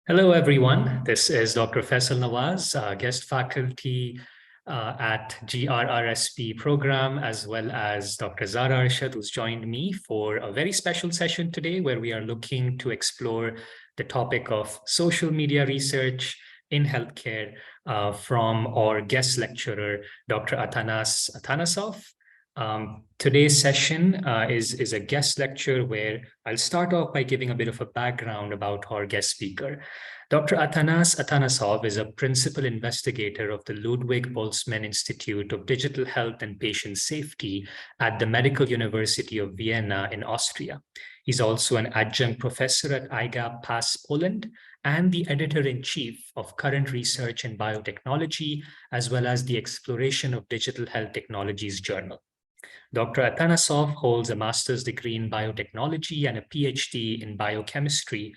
Hello, everyone. This is Dr. Faisal Nawaz, guest faculty at GRRSP program, as well as Dr. Zara Arshad, who's joined me for a very special session today, where we are looking to explore the topic of social media research in healthcare from our guest lecturer, Dr. Atanas Atanasov. Today's session is a guest lecture where I'll start off by giving a bit of a background about our guest speaker. Dr. Atanas Atanasov is a principal investigator of the Ludwig Boltzmann Institute of Digital Health and Patient Safety at the Medical University of Vienna in Austria. He's also an adjunct professor at IGAP PAS Poland and the editor-in-chief of Current Research in Biotechnology, as well as the Exploration of Digital Health Technologies journal. Dr. Atanasov holds a master's degree in biotechnology and a PhD in biochemistry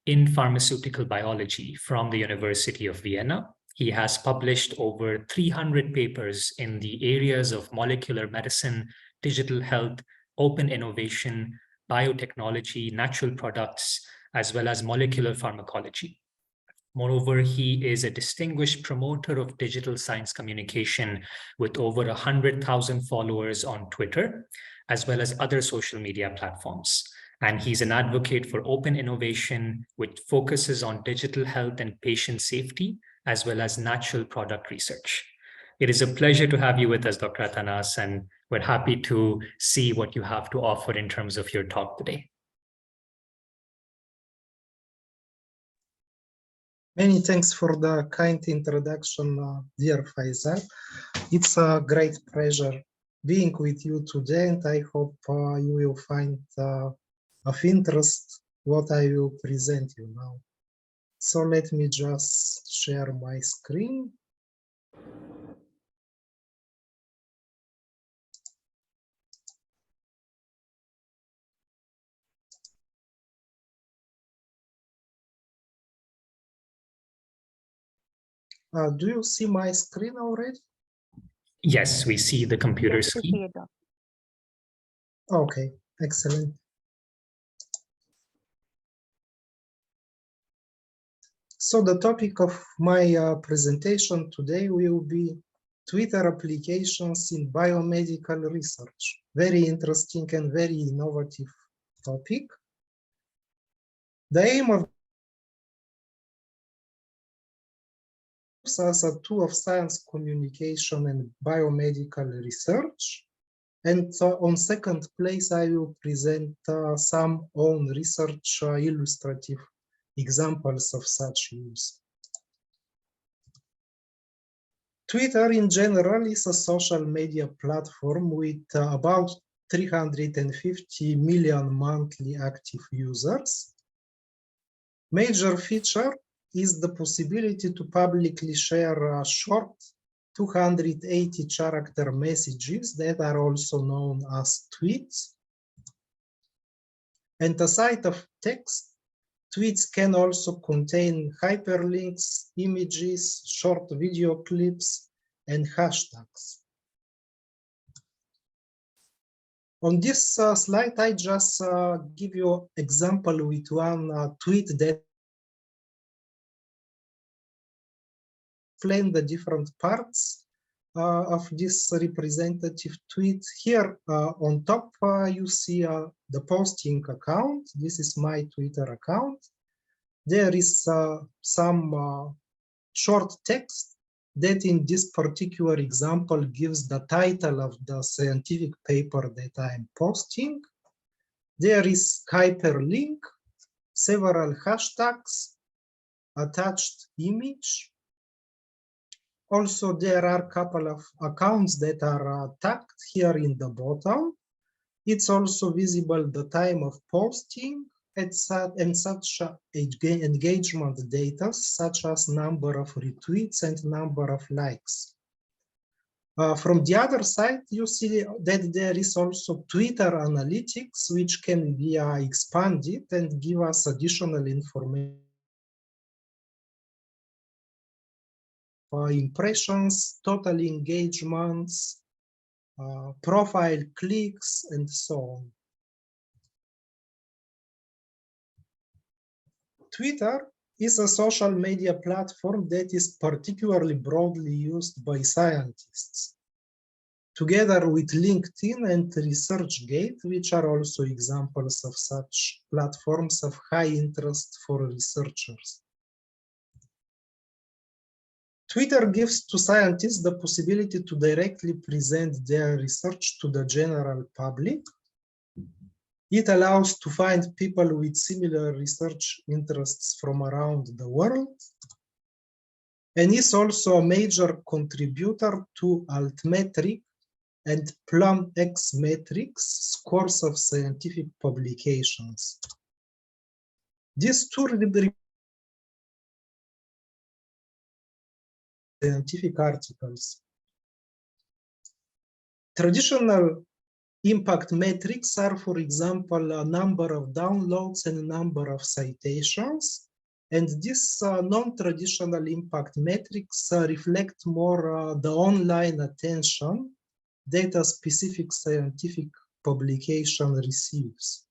in pharmaceutical biology from the University of Vienna. He has published over 300 papers in the areas of molecular medicine, digital health, open innovation, biotechnology, natural products, as well as molecular pharmacology. Moreover, he is a distinguished promoter of digital science communication with over 100,000 followers on Twitter, as well as other social media platforms. And he's an advocate for open innovation, which focuses on digital health and patient safety, as well as natural product research. It is a pleasure to have you with us, Dr. Atanas, and we're happy to see what you have to offer in terms of your talk today. Many thanks for the kind introduction, dear Faisal. It's a great pleasure being with you today, and I hope you will find of interest what I will present you now. So let me just share my screen. Do you see my screen already? Yes, we see the computer screen. Okay, excellent. So the topic of my presentation today will be Twitter applications in biomedical research. Very interesting and very innovative topic. The aim of as a tool of science communication and biomedical research. And on second place, I will present some own research illustrative examples of such use. Twitter in general is a social media platform with about 350 million monthly active users. Major feature is the possibility to publicly share short 280 character messages that are also known as tweets. And aside of text, tweets can also contain hyperlinks, images, short video clips, and hashtags. On this slide, I just give you example with one tweet that explain the different parts of this representative tweet. Here on top, you see the posting account. This is my Twitter account. There is some short text that in this particular example gives the title of the scientific paper that I'm posting. There is hyperlink, several hashtags, attached image. Also, there are a couple of accounts that are tagged here in the bottom. It's also visible the time of posting and such engagement data, such as number of retweets and number of likes. From the other side, you see that there is also Twitter analytics, which can be expanded and give us additional information. Impressions, total engagements, profile clicks, and so on. Twitter is a social media platform that is particularly broadly used by scientists, together with LinkedIn and ResearchGate, which are also examples of such platforms of high interest for researchers. Twitter gives to scientists the possibility to directly present their research to the general public. It allows to find people with similar research interests from around the world, and is also a major contributor to Altmetric and PlumX metrics scores of scientific publications. These two scientific articles. Traditional impact metrics are, for example, a number of downloads and a number of citations. And these non-traditional impact metrics reflect more the online attention that a specific scientific publication receives.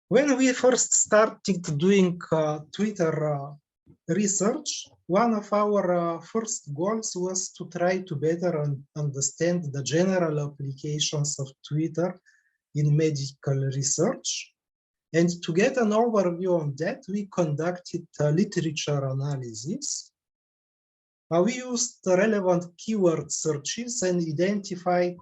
When we first started doing Twitter research, one of our first goals was to try to better understand the general applications of Twitter in medical research. And to get an overview on that, we conducted literature analysis. We used relevant keyword searches and identified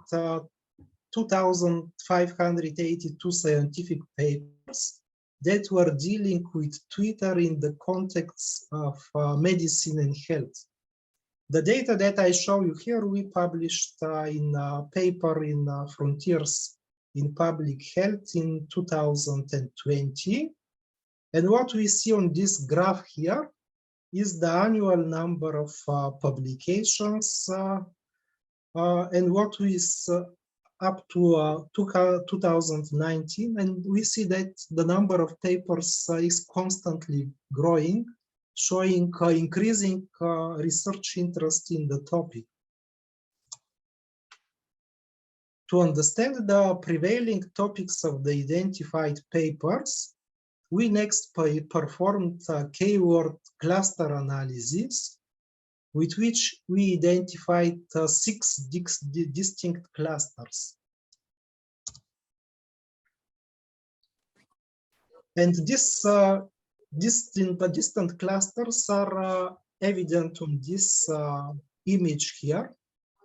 2,582 scientific papers that were dealing with Twitter in the context of medicine and health. The data that I show you here, we published in a paper in Frontiers in Public Health in 2020. And what we see on this graph here is the annual number of publications and what is up to 2019, and we see that the number of papers is constantly growing, showing increasing research interest in the topic. To understand the prevailing topics of the identified papers, we next performed a keyword cluster analysis, with which we identified 6 distinct clusters. And these distant clusters are evident on this image here,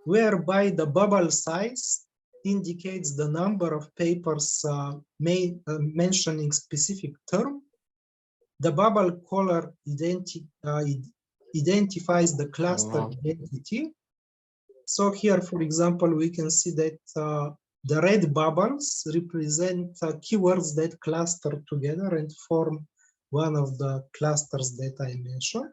whereby the bubble size indicates the number of papers mentioning specific term. The bubble color identifies the cluster identity. So here, for example, we can see that the red bubbles represent keywords that cluster together and form one of the clusters that I mentioned.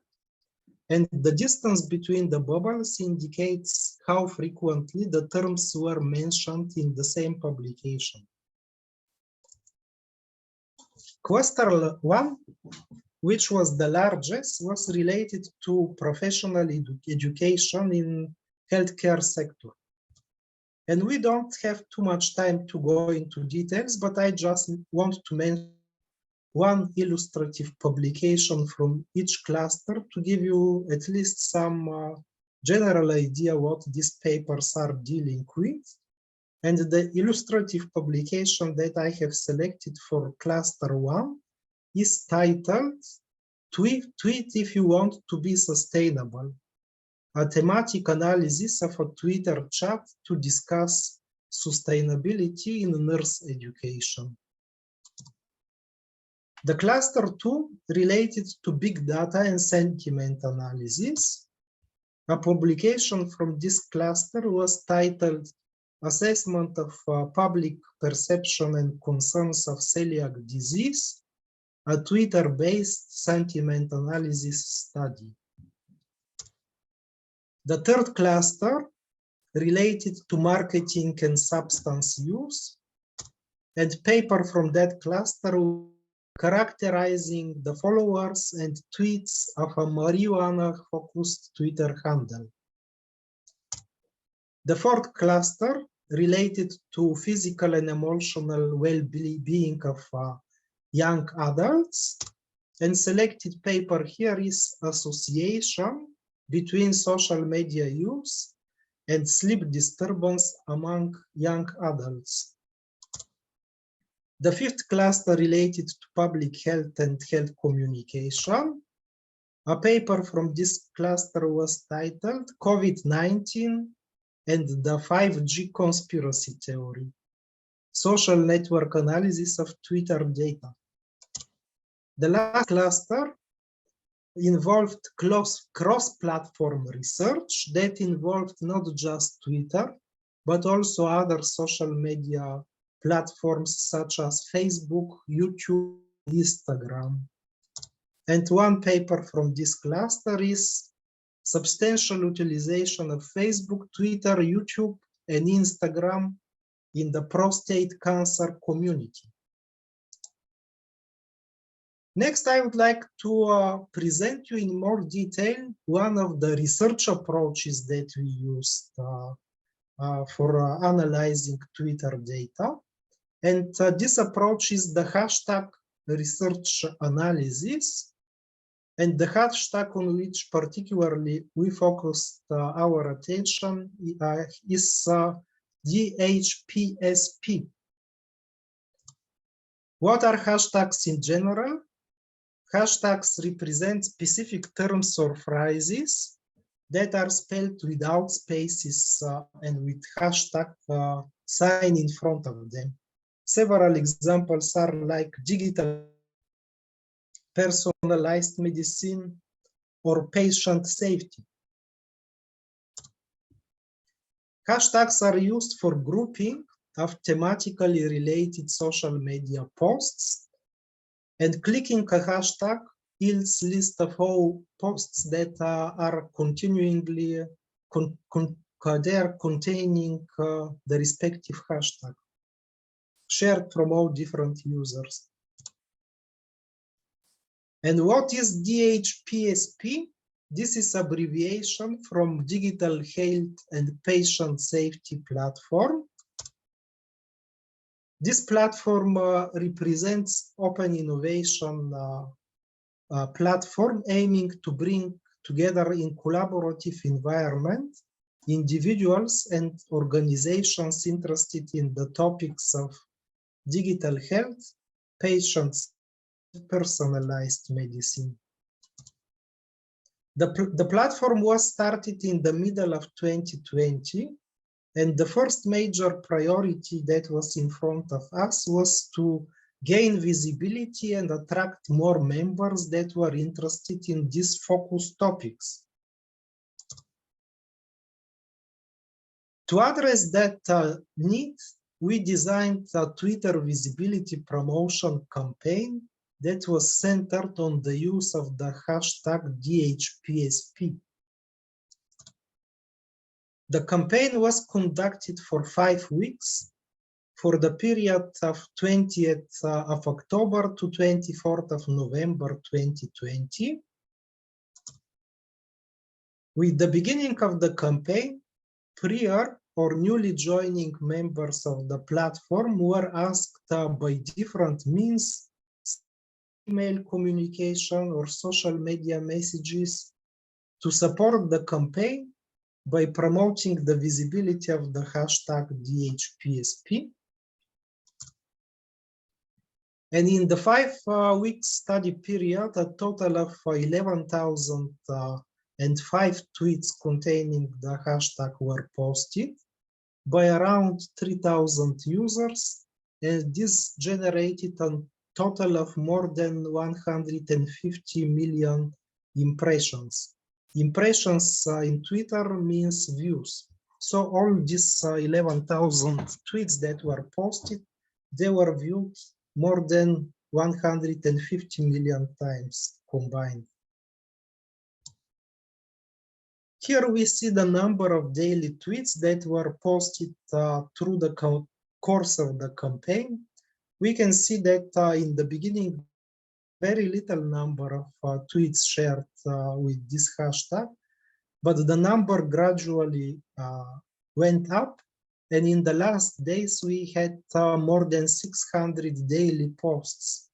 And the distance between the bubbles indicates how frequently the terms were mentioned in the same publication. Cluster 1, which was the largest, was related to professional education in healthcare sector. And we don't have too much time to go into details, but I just want to mention one illustrative publication from each cluster to give you at least some general idea what these papers are dealing with. And the illustrative publication that I have selected for cluster 1 is titled Tweet If You Want to Be Sustainable, a thematic analysis of a Twitter chat to discuss sustainability in nurse education. The cluster 2 related to big data and sentiment analysis. A publication from this cluster was titled Assessment of Public Perception and Concerns of Celiac Disease, a Twitter-based sentiment analysis study. The third cluster related to marketing and substance use, and paper from that cluster characterizing the followers and tweets of a marijuana-focused Twitter handle. The fourth cluster related to physical and emotional well-being of young adults. And selected paper here is association between social media use and sleep disturbance among young adults. The fifth cluster related to public health and health communication. A paper from this cluster was titled COVID-19 and the 5G conspiracy theory, social network analysis of Twitter data. The last cluster involved cross-platform research that involved not just Twitter, but also other social media platforms such as Facebook, YouTube, Instagram. And one paper from this cluster is substantial utilization of Facebook, Twitter, YouTube, and Instagram in the prostate cancer community. Next, I would like to present you in more detail one of the research approaches that we used for analyzing Twitter data. And this approach is the hashtag research analysis. And the hashtag on which particularly we focused our attention is DHPSP. What are hashtags in general? Hashtags represent specific terms or phrases that are spelled without spaces and with hashtag sign in front of them. Several examples are like digital, personalized medicine, or patient safety. Hashtags are used for grouping of thematically related social media posts, and clicking a hashtag yields list of all posts that are continuingly containing the respective hashtag shared from all different users. And what is DHPSP? This is abbreviation from Digital Health and Patient Safety Platform. This platform represents open innovation platform aiming to bring together in collaborative environment individuals and organizations interested in the topics of digital health, patients, personalized medicine. The platform was started in the middle of 2020, and the first major priority that was in front of us was to gain visibility and attract more members that were interested in these focus topics. To address that need, we designed a Twitter visibility promotion campaign that was centered on the use of the hashtag DHPSP. The campaign was conducted for 5 weeks for the period of 20th of October to 24th of November 2020. With the beginning of the campaign, prior or newly joining members of the platform were asked by different means, email communication or social media messages, to support the campaign by promoting the visibility of the hashtag DHPSP. And in the 5-week study period, a total of 11,005 tweets containing the hashtag were posted by around 3,000 users, and this generated a total of more than 150 million impressions. Impressions in Twitter means views. So all these 11,000 tweets that were posted, they were viewed more than 150 million times combined. Here we see the number of daily tweets that were posted through the course of the campaign. We can see that in the beginning, very little number of tweets shared with this hashtag, but the number gradually went up. And in the last days, we had more than 600 daily posts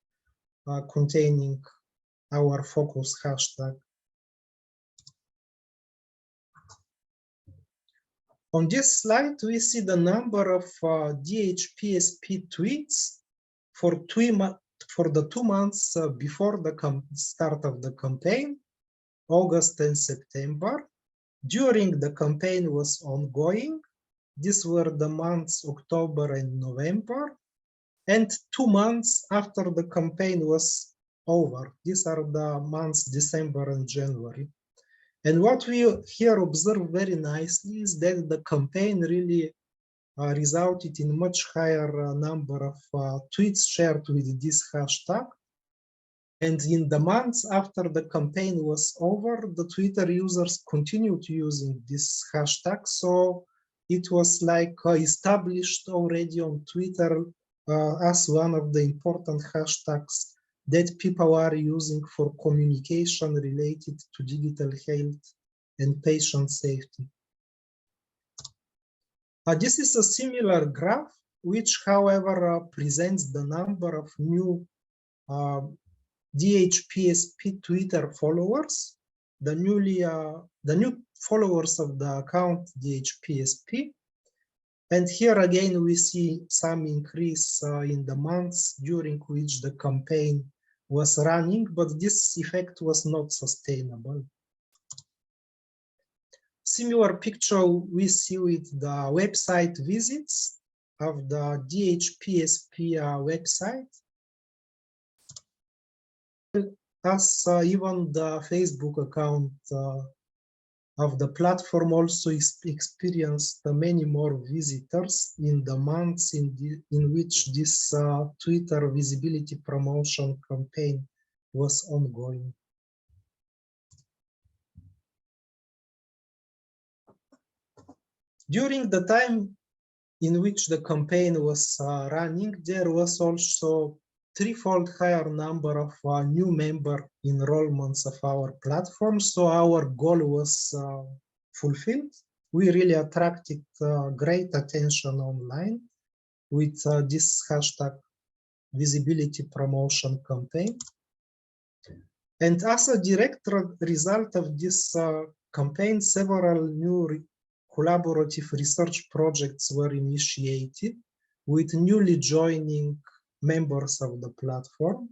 containing our focus hashtag. On this slide, we see the number of DHPSP tweets for the 2 months before the start of the campaign, August and September. During the campaign was ongoing. These were the months October and November. And 2 months after the campaign was over. These are the months December and January. And what we here observe very nicely is that the campaign really resulted in much higher number of tweets shared with this hashtag. And in the months after the campaign was over, the Twitter users continued using this hashtag. So it was like established already on Twitter as one of the important hashtags that people are using for communication related to digital health and patient safety. This is a similar graph, which, however, presents the number of new DHPSP Twitter followers, the new followers of the account DHPSP. And here again, we see some increase in the months during which the campaign was running, but this effect was not sustainable. Similar picture we see with the website visits of the DHPSP website. As even the Facebook account of the platform also experienced many more visitors in the months in which this Twitter visibility promotion campaign was ongoing. During the time in which the campaign was running, there was also threefold higher number of new member enrollments of our platform. So our goal was fulfilled. We really attracted great attention online with this hashtag visibility promotion campaign. And as a direct result of this campaign, several new collaborative research projects were initiated with newly joining members of the platform.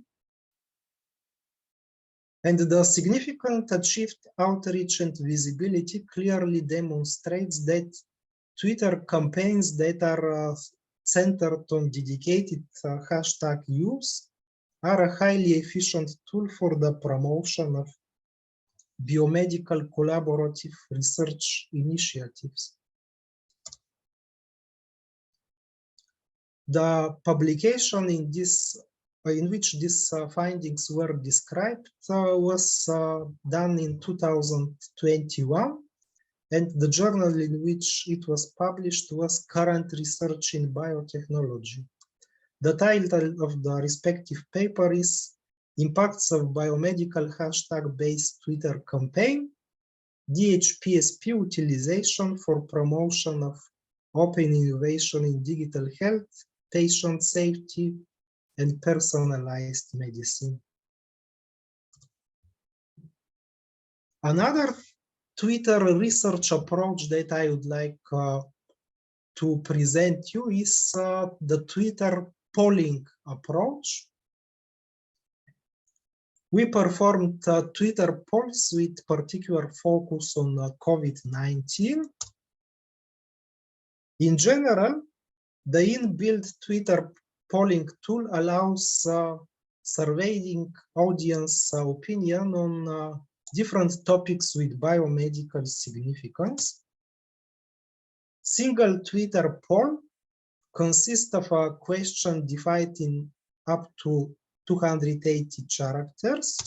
And the significant achieved outreach and visibility clearly demonstrates that Twitter campaigns that are centered on dedicated hashtag use are a highly efficient tool for the promotion of biomedical collaborative research initiatives. The publication in which these findings were described was done in 2021, and the journal in which it was published was Current Research in Biotechnology. The title of the respective paper is Impacts of Biomedical Hashtag-Based Twitter Campaign, DHPSP Utilization for Promotion of Open Innovation in Digital Health, Patient Safety, and Personalized Medicine. Another Twitter research approach that I would like to present you is the Twitter polling approach. We performed Twitter polls with particular focus on COVID-19. In general, the inbuilt Twitter polling tool allows surveying audience opinion on different topics with biomedical significance. Single Twitter poll consists of a question divided in up to 280 characters,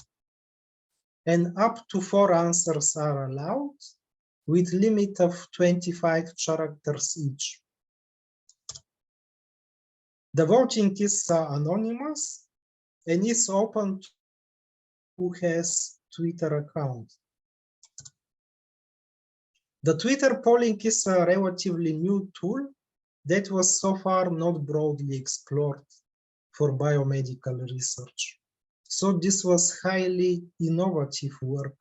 and up to 4 answers are allowed, with limit of 25 characters each. The voting is anonymous and is open to who has Twitter account. The Twitter polling is a relatively new tool that was so far not broadly explored for biomedical research. So this was highly innovative work.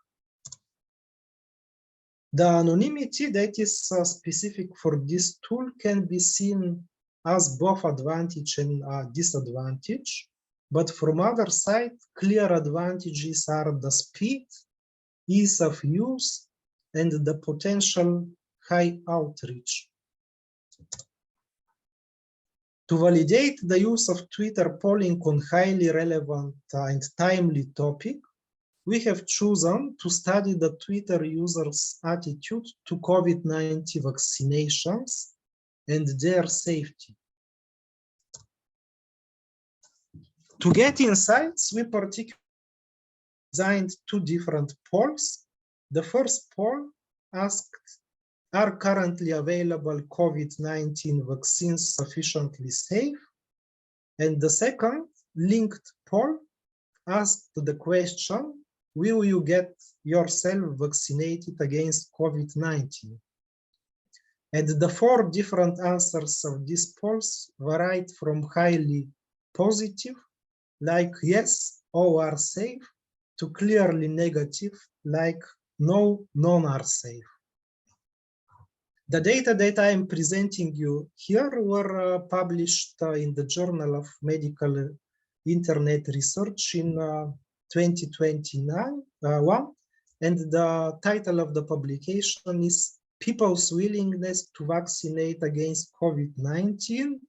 The anonymity that is specific for this tool can be seen as both advantage and disadvantage. But from other side, clear advantages are the speed, ease of use, and the potential high outreach. To validate the use of Twitter polling on highly relevant and timely topic, we have chosen to study the Twitter users' attitude to COVID-19 vaccinations and their safety. To get insights, we particularly designed two different polls. The first poll asked, are currently available COVID-19 vaccines sufficiently safe? And the second linked poll asked the question, will you get yourself vaccinated against COVID-19? And the four different answers of these polls varied from highly positive, like yes, all are safe, to clearly negative, like no, none are safe. The data that I am presenting you here were published in the Journal of Medical Internet Research in 2021, and the title of the publication is People's Willingness to Vaccinate Against COVID-19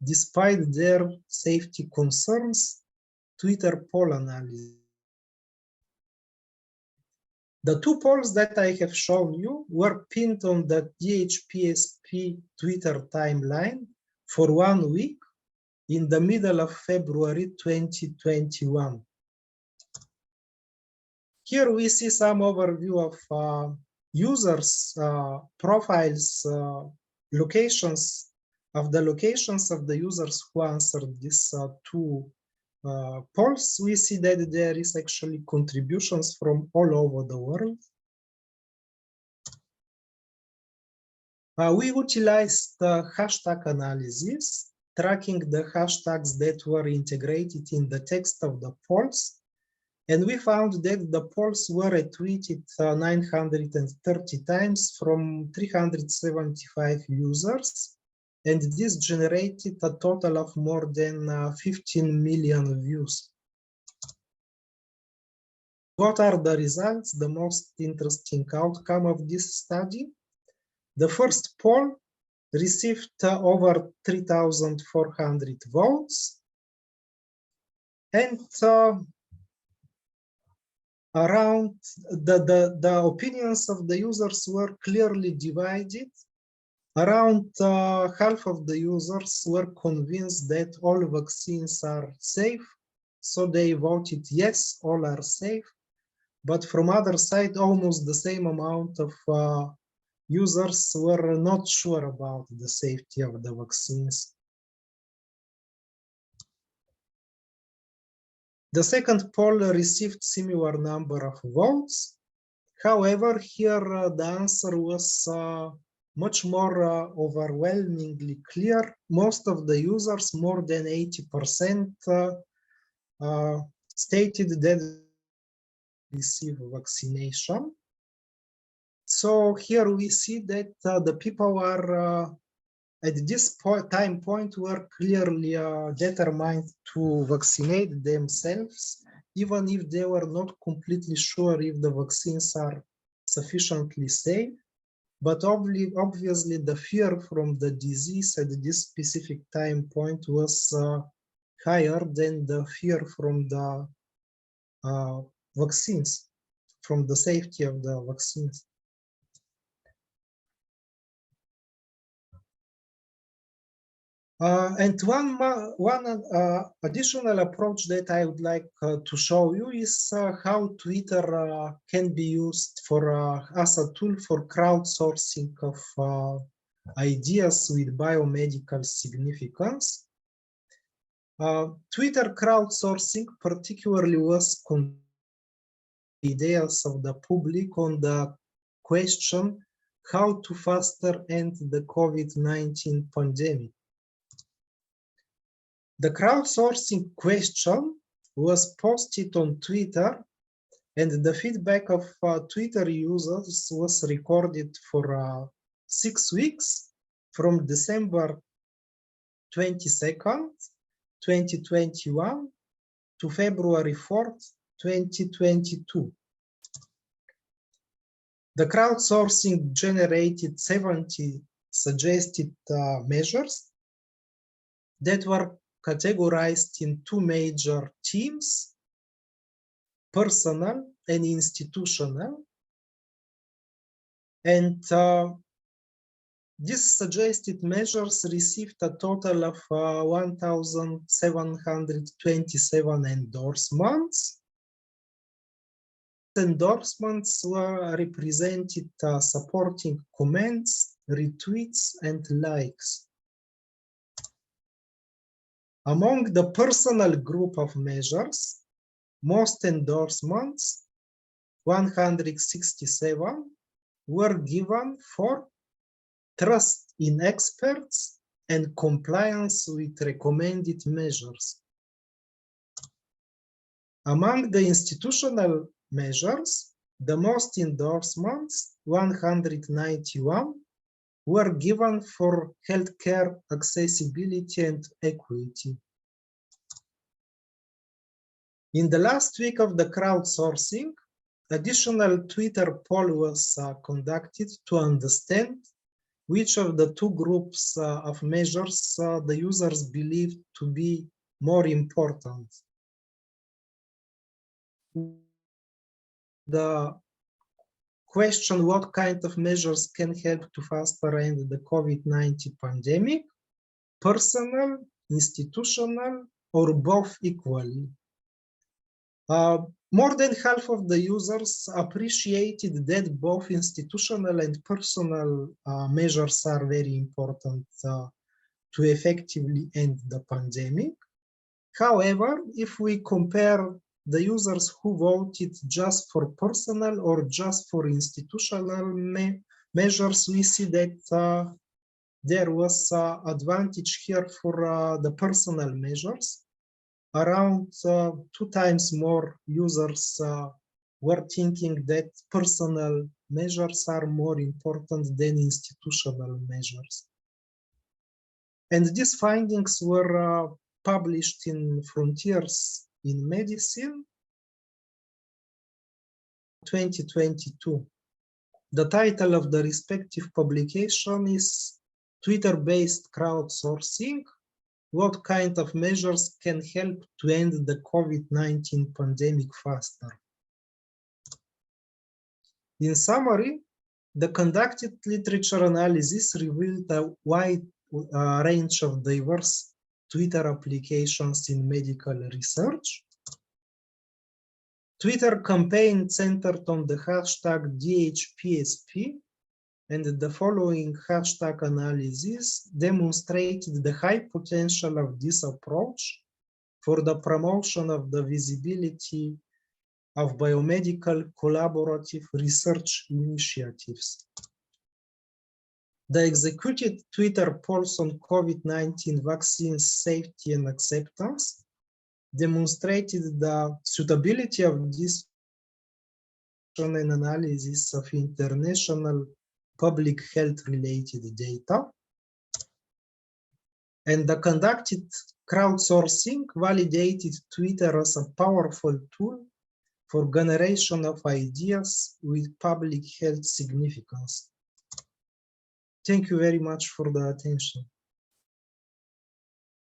Despite Their Safety Concerns, Twitter Poll Analysis. The two polls that I have shown you were pinned on the DHPSP Twitter timeline for 1 week in the middle of February 2021. Here we see some overview of users' profiles, locations of the users who answered these two polls. We see that there is actually contributions from all over the world. We utilized hashtag analysis, tracking the hashtags that were integrated in the text of the polls. And we found that the polls were retweeted 930 times from 375 users. And this generated a total of more than 15 million views. What are the results? The most interesting outcome of this study? The first poll received over 3,400 votes. And around the opinions of the users were clearly divided. Around half of the users were convinced that all vaccines are safe, so they voted yes, all are safe. But from other side, almost the same amount of users were not sure about the safety of the vaccines. The second poll received similar number of votes. However, here the answer was much more overwhelmingly clear. Most of the users, more than 80%, stated that they receive vaccination. So here we see that the people are at this time point were clearly determined to vaccinate themselves, even if they were not completely sure if the vaccines are sufficiently safe. But obviously the fear from the disease at this specific time point was higher than the fear from the vaccines, from the safety of the vaccines. And one additional approach that I would like to show you is how Twitter can be used for as a tool for crowdsourcing of ideas with biomedical significance. Twitter crowdsourcing particularly was ideas of the public on the question how to faster end the COVID-19 pandemic. The crowdsourcing question was posted on Twitter, and the feedback of Twitter users was recorded for 6 weeks from December 22nd, 2021 to February 4th, 2022. The crowdsourcing generated 70 suggested measures that were categorized in two major teams: personal and institutional. And these suggested measures received a total of 1,727 endorsements. Endorsements were represented supporting comments, retweets, and likes. Among the personal group of measures, most endorsements, 167, were given for trust in experts and compliance with recommended measures. Among the institutional measures, the most endorsements, 191, were given for healthcare accessibility and equity. In the last week of the crowdsourcing, additional Twitter poll was conducted to understand which of the two groups of measures the users believed to be more important. The question, what kind of measures can help to faster end the COVID-19 pandemic? Personal, institutional, or both equally? More than half of the users appreciated that both institutional and personal measures are very important to effectively end the pandemic. However, if we compare the users who voted just for personal or just for institutional measures, we see that there was advantage here for the personal measures. Around 2 times more users were thinking that personal measures are more important than institutional measures. And these findings were published in Frontiers in Medicine 2022. The title of the respective publication is Twitter-based crowdsourcing: what kind of measures can help to end the COVID-19 pandemic faster? In summary, the conducted literature analysis revealed a wide range of diverse Twitter applications in medical research. Twitter campaign centered on the hashtag DHPSP, and the following hashtag analysis demonstrated the high potential of this approach for the promotion of the visibility of biomedical collaborative research initiatives. The executed Twitter polls on COVID-19 vaccine safety and acceptance demonstrated the suitability of this an analysis of international public health related data. And the conducted crowdsourcing validated Twitter as a powerful tool for generation of ideas with public health significance. Thank you very much for the attention.